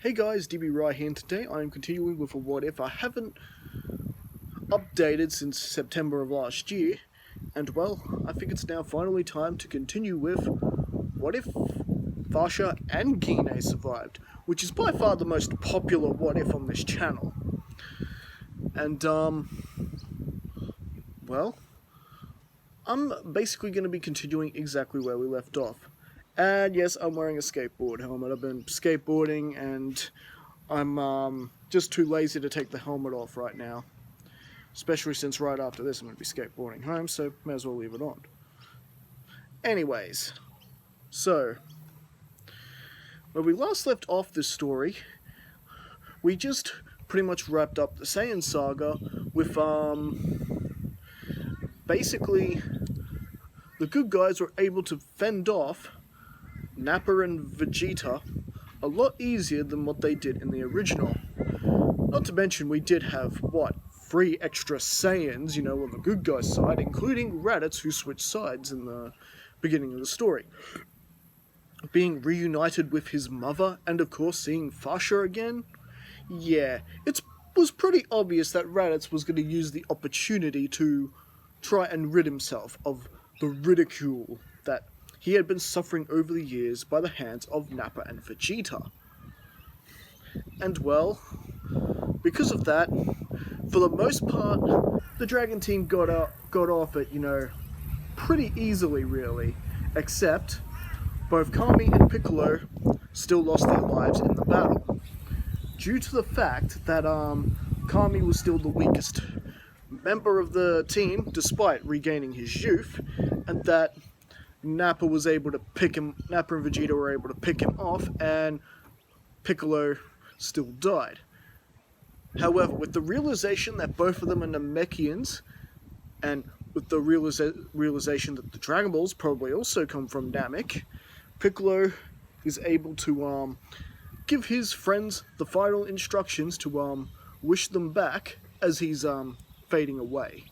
Hey guys, DB Rye here, and today I am continuing with a what if. I haven't updated since September of last year, and well, I think it's now finally time to continue with what if Fasha and Gine survived, which is by far the most popular what if on this channel. And well, I'm basically going to be continuing exactly where we left off. And yes, I'm wearing a skateboard helmet. I've been skateboarding and I'm just too lazy to take the helmet off right now. Especially since right after this I'm going to be skateboarding home, so may as well leave it on. Anyways, so when we last left off this story, we just pretty much wrapped up the Saiyan saga with basically the good guys were able to fend off Nappa and Vegeta a lot easier than what they did in the original. Not to mention we did have, 3 extra Saiyans, on the good guy's side, including Raditz, who switched sides in the beginning of the story. Being reunited with his mother, and of course seeing Fasha again, yeah, it was pretty obvious that Raditz was going to use the opportunity to try and rid himself of the ridicule that he had been suffering over the years by the hands of Nappa and Vegeta. And well, because of that, for the most part, the Dragon Team got off it, pretty easily really, except both Kami and Piccolo still lost their lives in the battle, due to the fact that Kami was still the weakest member of the team, despite regaining his youth, and that Nappa and Vegeta were able to pick him off, and Piccolo still died. However, with the realization that both of them are Namekians, and with the realization that the Dragon Balls probably also come from Namek, Piccolo is able to give his friends the final instructions to wish them back as he's fading away.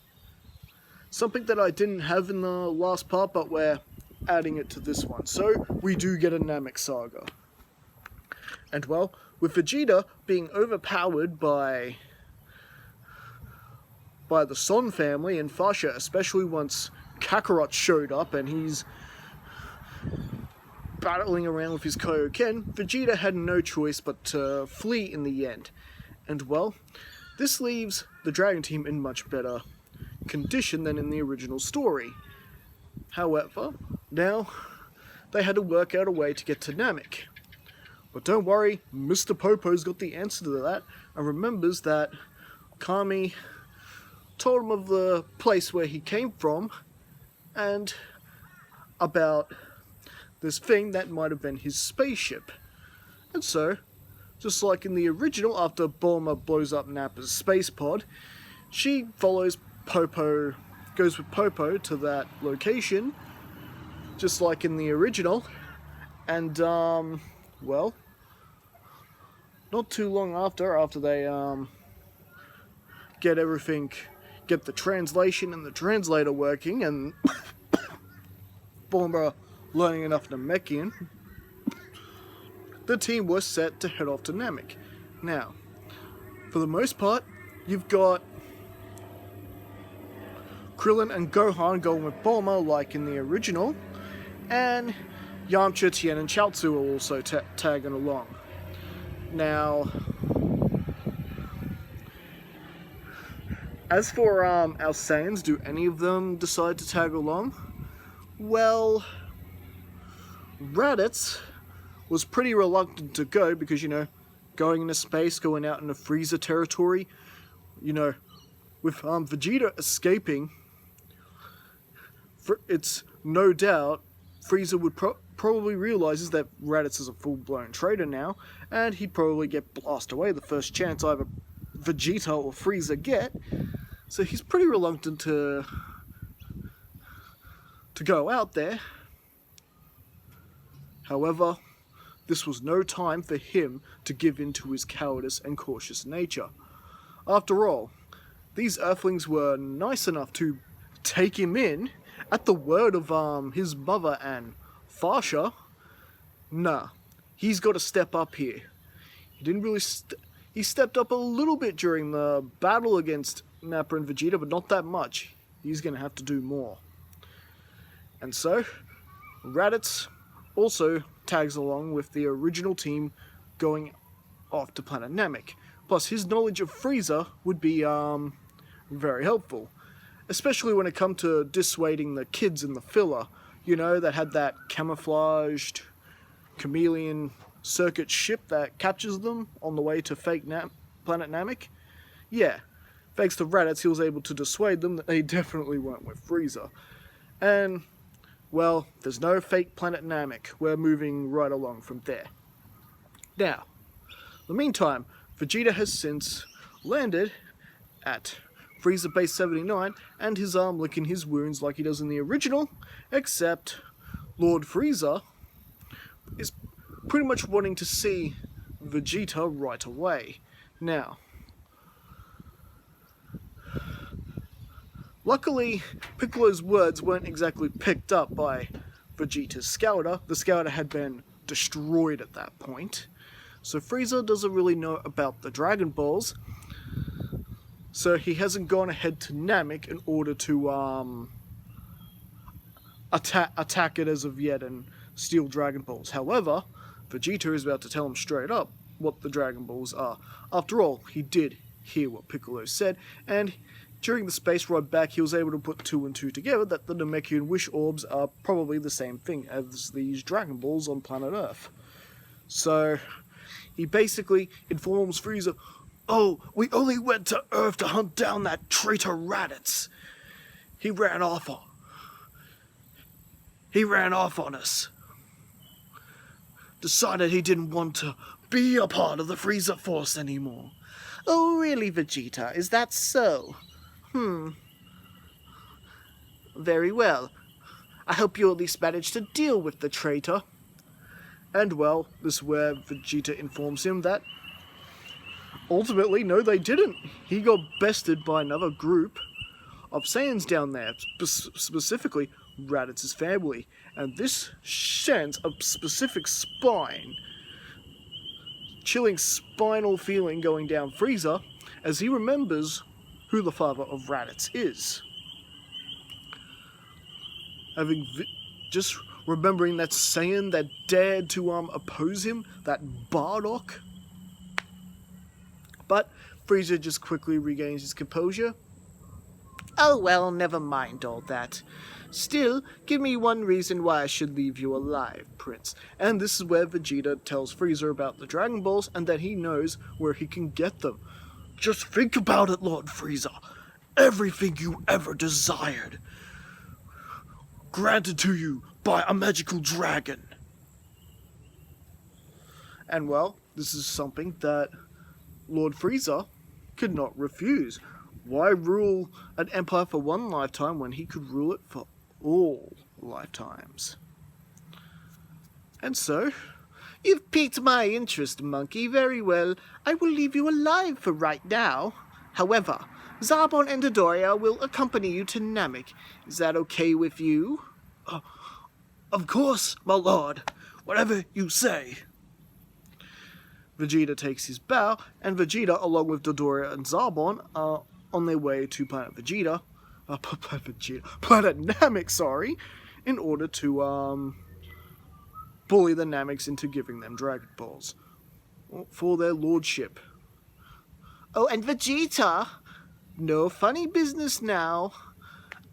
Something that I didn't have in the last part, but we're adding it to this one. So we do get a Namek saga. And well, with Vegeta being overpowered by the Son family and Fasha, especially once Kakarot showed up and he's battling around with his Kaioken, Vegeta had no choice but to flee in the end. And well, this leaves the Dragon Team in much better condition than in the original story. However, now they had to work out a way to get to Namek. But don't worry, Mr. Popo's got the answer to that and remembers that Kami told him of the place where he came from and about this thing that might have been his spaceship. And so, just like in the original, after Bulma blows up Nappa's space pod, she goes with Popo to that location, just like in the original, and well, not too long after they get the translation and the translator working, and Bulma learning enough Namekian, the team was set to head off to Namek. Now, for the most part, you've got Krillin and Gohan going with Bulma like in the original, and Yamcha, Tien, and Chaozu are also tagging along. Now, as for our Saiyans, do any of them decide to tag along? Well, Raditz was pretty reluctant to go because, going into space, going out into Frieza territory, with Vegeta escaping, it's no doubt Frieza would probably realizes that Raditz is a full-blown traitor now, and he'd probably get blasted away the first chance either Vegeta or Frieza get. So he's pretty reluctant to go out there. However, this was no time for him to give in to his cowardice and cautious nature. After all, these Earthlings were nice enough to take him in at the word of his mother and Fasha. Nah, he's got to step up here. didn't really. He stepped up a little bit during the battle against Nappa and Vegeta, but not that much. He's going to have to do more. And so, Raditz also tags along with the original team going off to Planet Namek. Plus, his knowledge of Frieza would be very helpful. Especially when it comes to dissuading the kids in the filler. You know, that had that camouflaged chameleon circuit ship that captures them on the way to fake Planet Namek. Yeah, thanks to Raditz, he was able to dissuade them that they definitely weren't with Frieza. And, well, there's no fake Planet Namek. We're moving right along from there. Now, in the meantime, Vegeta has since landed at Frieza Base 79 and his arm licking his wounds like he does in the original, except Lord Frieza is pretty much wanting to see Vegeta right away. Now, luckily, Piccolo's words weren't exactly picked up by Vegeta's scouter. The scouter had been destroyed at that point. So Frieza doesn't really know about the Dragon Balls. So he hasn't gone ahead to Namek in order to attack it as of yet and steal Dragon Balls. However, Vegeta is about to tell him straight up what the Dragon Balls are. After all, he did hear what Piccolo said, and during the space ride back, he was able to put 2 and 2 together that the Namekian Wish Orbs are probably the same thing as these Dragon Balls on planet Earth. So, he basically informs Frieza, "Oh, we only went to Earth to hunt down that traitor Raditz. He ran off on us. Decided he didn't want to be a part of the Frieza Force anymore." "Oh, really, Vegeta? Is that so? Very well. I hope you at least managed to deal with the traitor." And well, this is where Vegeta informs him that ultimately, no, they didn't. He got bested by another group of Saiyans down there, specifically Raditz's family. And this sends a specific chilling spinal feeling going down Frieza as he remembers who the father of Raditz is. Just remembering that Saiyan that dared to oppose him, that Bardock. But Frieza just quickly regains his composure. "Oh well, never mind all that. Still, give me one reason why I should leave you alive, Prince." And this is where Vegeta tells Frieza about the Dragon Balls and that he knows where he can get them. "Just think about it, Lord Frieza. Everything you ever desired, granted to you by a magical dragon." And well, this is something that Lord Frieza could not refuse. Why rule an empire for one lifetime when he could rule it for all lifetimes? And so, "You've piqued my interest, Monkey. Very well. I will leave you alive for right now. However, Zarbon and Dodoria will accompany you to Namek. Is that okay with you?" Of course, my lord. Whatever you say." Vegeta takes his bow, and Vegeta, along with Dodoria and Zarbon, are on their way to Planet Namek, sorry, in order to bully the Nameks into giving them Dragon Balls for their lordship. "Oh, and Vegeta, no funny business now.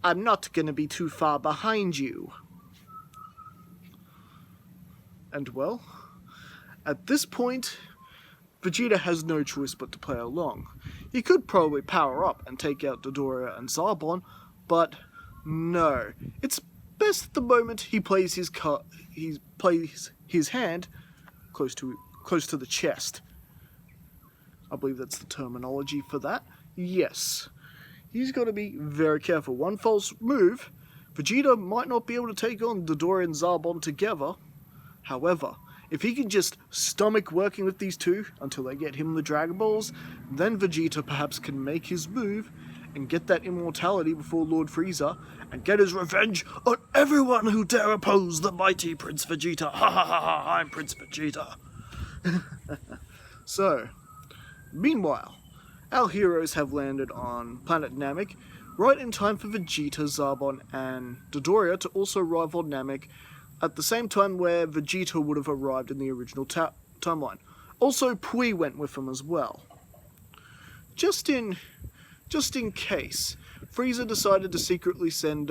I'm not gonna be too far behind you." And well, at this point, Vegeta has no choice but to play along. He could probably power up and take out Dodoria and Zarbon, but no. It's best at the moment he plays his hand close to the chest. I believe that's the terminology for that. Yes. He's got to be very careful. One false move, Vegeta might not be able to take on Dodoria and Zarbon together. However, if he can just stomach working with these two until they get him the Dragon Balls, then Vegeta perhaps can make his move and get that immortality before Lord Frieza and get his revenge on everyone who dare oppose the mighty Prince Vegeta. Ha ha ha ha, I'm Prince Vegeta. So, meanwhile, our heroes have landed on Planet Namek right in time for Vegeta, Zarbon, and Dodoria to also arrive on Namek at the same time where Vegeta would have arrived in the original timeline. Also, Pui went with him as well. Just in case, Frieza decided to secretly send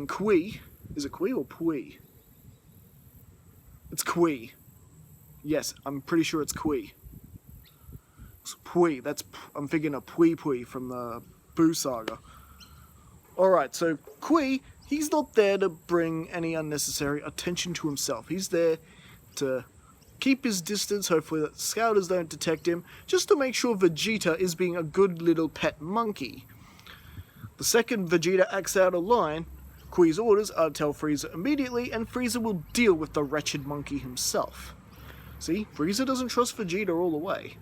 Kui. Is it Kui or Pui? It's Kui. Yes, I'm pretty sure it's Kui. It's Pui. I'm thinking of Pui from the Buu saga. Alright, so Kui, he's not there to bring any unnecessary attention to himself. He's there to keep his distance, hopefully that scouters don't detect him, just to make sure Vegeta is being a good little pet monkey. The second Vegeta acts out of line, Kui's orders are to tell Frieza immediately, and Frieza will deal with the wretched monkey himself. See, Frieza doesn't trust Vegeta all the way.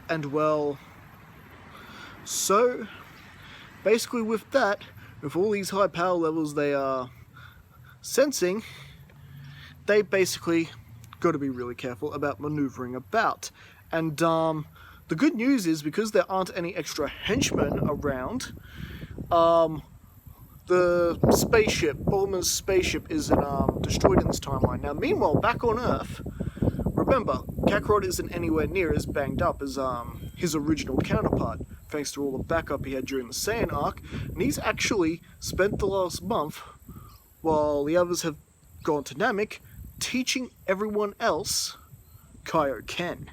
And well, so basically with that, with all these high power levels they are sensing, they basically got to be really careful about maneuvering about. And the good news is, because there aren't any extra henchmen around, the spaceship, Bulma's spaceship, isn't destroyed in this timeline. Now, meanwhile, back on Earth, remember, Kakarot isn't anywhere near as banged up as his original counterpart, thanks to all the backup he had during the Saiyan arc, and he's actually spent the last month, while the others have gone to Namek, teaching everyone else Kaioken,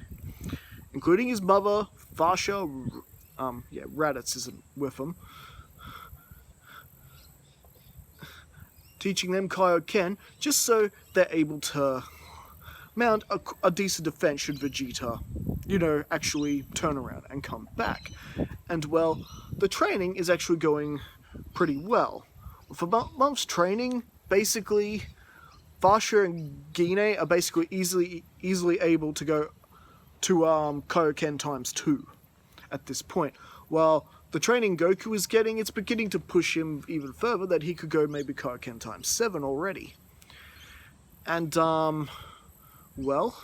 including his mother, Fasha. Raditz isn't with him. Teaching them Kaioken, just so they're able to mount a decent defense should Vegeta, actually turn around and come back. And well, the training is actually going pretty well. With a month's training, basically, Fasha and Gine are basically easily able to go to Kaioken ×2 at this point. While the training Goku is getting, it's beginning to push him even further, that he could go maybe Kaioken ×7 already. And, well,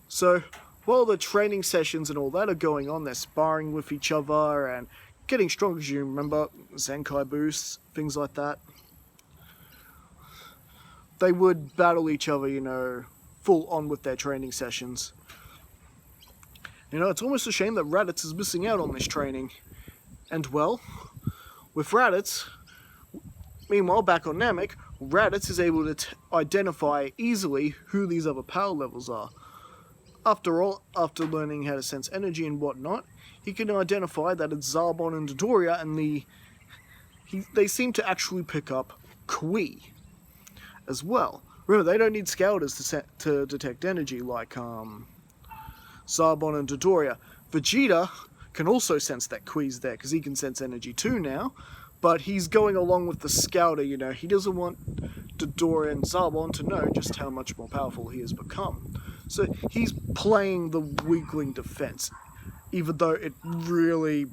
so while the training sessions and all that are going on, they're sparring with each other and getting stronger, as you remember, Zenkai boosts, things like that. They would battle each other, full on with their training sessions. It's almost a shame that Raditz is missing out on this training. And well, with Raditz, meanwhile, back on Namek, Raditz is able to identify easily who these other power levels are. After all, after learning how to sense energy and whatnot, he can identify that it's Zarbon and Dodoria, and they seem to actually pick up Kui as well. Remember, they don't need scouters to detect energy like Zarbon and Dodoria. Vegeta can also sense that Kui's there, because he can sense energy too now, but he's going along with the scouter, he doesn't want Dodoria and Zarbon to know just how much more powerful he has become. So he's playing the weakling defense, even though it really,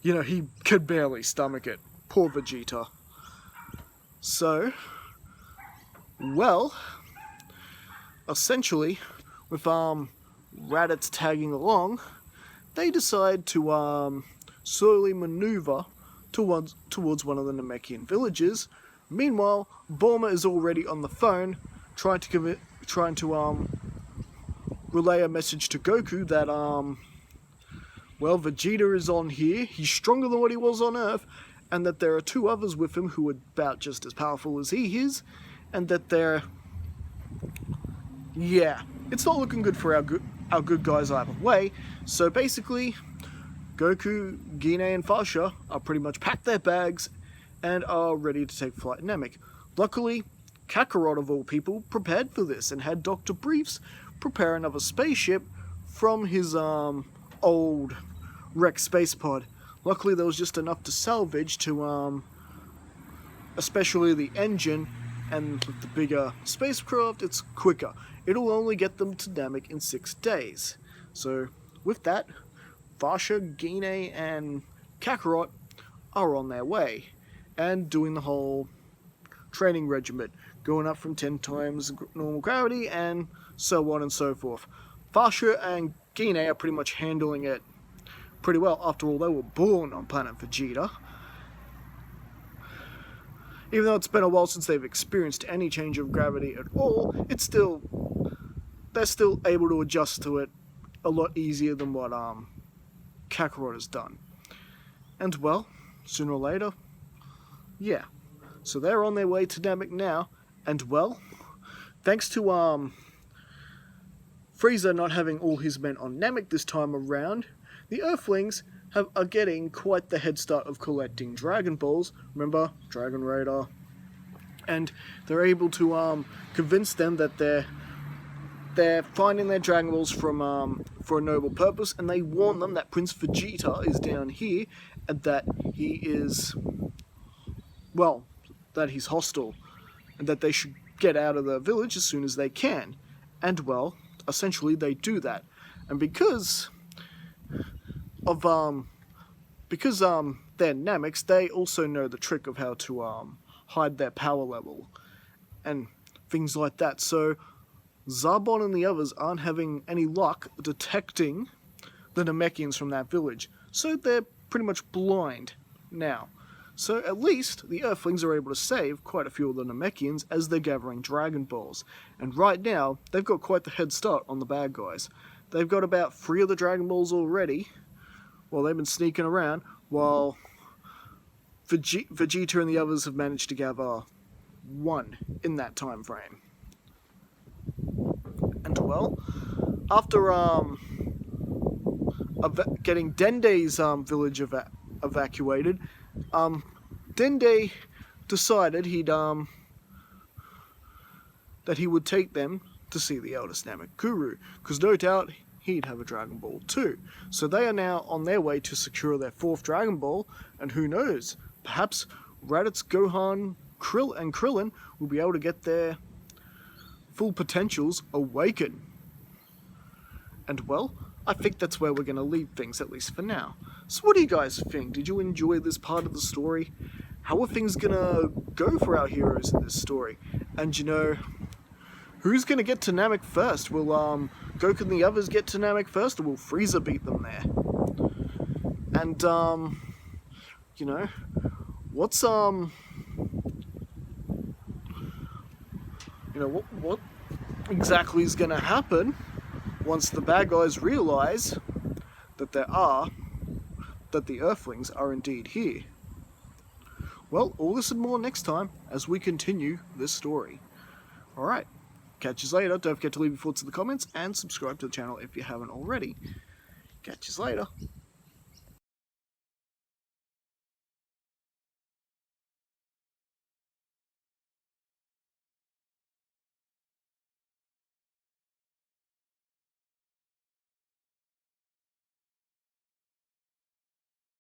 he could barely stomach it. Poor Vegeta. So, well, essentially, with Raditz tagging along, they decide to slowly maneuver towards one of the Namekian villages. Meanwhile, Bulma is already on the phone, trying to relay a message to Goku that well, Vegeta is on here, he's stronger than what he was on Earth, and that there are two others with him who are about just as powerful as he is, and that it's not looking good for our good guys either way. So basically, Goku, Gine, and Fasha are pretty much packed their bags and are ready to take flight in Namek. Luckily, Kakarot, of all people, prepared for this and had Dr. Briefs prepare another spaceship from his old wrecked space pod. Luckily, there was just enough to salvage to, especially the engine, and with the bigger spacecraft, it's quicker. It'll only get them to Namek in 6 days. So, with that, Fasha, Gine, and Kakarot are on their way, and doing the whole training regimen, going up from 10 times normal gravity and so on and so forth. Fasha and Gine are pretty much handling it pretty well. After all, they were born on Planet Vegeta. Even though it's been a while since they've experienced any change of gravity at all, they're still able to adjust to it a lot easier than what Kakarot has done. And well, sooner or later, yeah. So they're on their way to Namek now, and well, thanks to Frieza not having all his men on Namek this time around, the Earthlings are getting quite the head start of collecting Dragon Balls. Remember, Dragon Raider. And they're able to convince them that they're finding their Dragon Balls from for a noble purpose, and they warn them that Prince Vegeta is down here, and that he is, well, that he's hostile, and that they should get out of the village as soon as they can. And well, essentially they do that. And because they're Nameks, they also know the trick of how to hide their power level and things like that. So Zarbon and the others aren't having any luck detecting the Namekians from that village, so they're pretty much blind now. So at least the Earthlings are able to save quite a few of the Namekians as they're gathering Dragon Balls. And right now, they've got quite the head start on the bad guys. They've got about 3 of the Dragon Balls already. Well, they've been sneaking around, while Vegeta and the others have managed to gather 1 in that time frame. And well, after getting Dende's village evacuated, Dende decided that he would take them to see the eldest Namek Guru, because no doubt he'd have a Dragon Ball too. So they are now on their way to secure their 4th Dragon Ball, and who knows, perhaps Raditz, Gohan, and Krillin will be able to get their full potentials awakened. And well, I think that's where we're going to leave things, at least for now. So what do you guys think? Did you enjoy this part of the story? How are things going to go for our heroes in this story? And you know, who's going to get to Namek first? Will Goku and the others get to Namek first, or will Frieza beat them there? And you know, what's what exactly is going to happen once the bad guys realize that the Earthlings are indeed here? Well, all this and more next time as we continue this story. Alright, catch you later. Don't forget to leave your thoughts in the comments and subscribe to the channel if you haven't already. Catch you later.